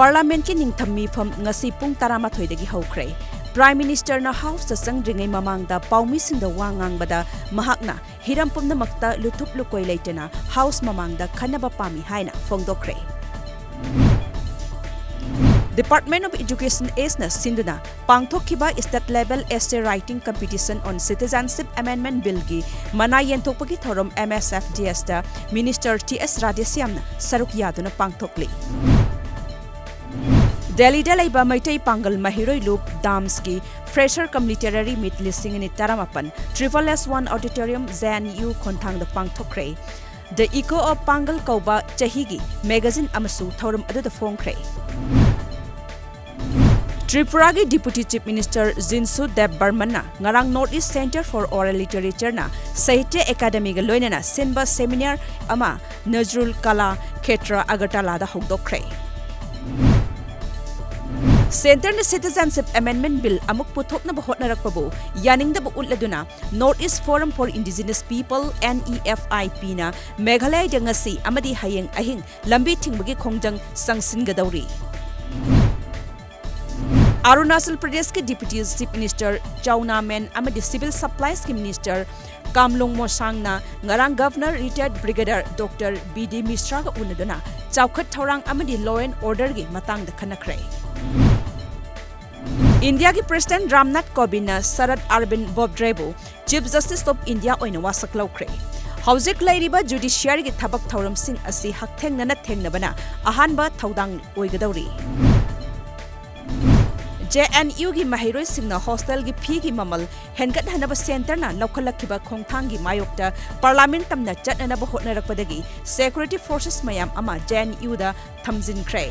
Parliament ki ningthammi pham ngasi pung 12 dagi hokre. Prime Minister na House ta sangdringai mamangda paumisingda wangangbada mahakna hiram pumnamakta lutup lukoi leitena House mamangda khanaba pami haina fongdokre. Department of Education ASNA Sinduna pangthokkiba state level essay writing competition on Citizenship Amendment Bill gi mana yenthokpagi thorom MSFDS da Minister TS Radhesyamna saruk yaduna pangthokli. Delhi da laiba maitai pangal mahiroi loop dams ki fresher cum literary meet listing ni taramapan S1 auditorium ZNU konthang da pangthokre. The Echo of Pangal Kauba Chahigi magazine amasu thorum adu da phongkre. Tripuragi Deputy Chief Minister Jinsu Deb Barmanna ngarang Northeast Center for Oral Literature na Sahitya Academy ga loinana sinba seminar ama Nazrul Kala Khetra Agartala da hogdokre. Center na Citizenship Amendment Bill amuk puthok na bahot na rakpabo yaning da utladuna Northeast Forum for Indigenous People NEFIP na Meghalaya da ngasi amadi hayeng ahing lambi thingbagi khongjang sangsin gadauri. Arunachal Pradesh ke Deputy Chief Minister Chauna Men amadi Civil Supplies ke Minister Kamlung Mosang na ngarang Governor Retired Brigadier Dr. BD Mishra ga unaduna chaukhat thorang amadi Law and Order gi matang da khanakre. India ki President Ramnath Kovind na Sarad Arvind Bobdrebu Chief Justice of India oina wasak laukre. Hauzik lairiba judiciary gi thabak thoram sing asi hakthengna na thengnabana ahanba thaudang oigadauri. JNU gi mahiroi singna hostel gi phi gi mamal hengat hanaba center na lokhalakkiba khongthang gi mayokta parliament tamna chatna ba hotnarakpadagi security forces mayam ama JNU da thamjin kre.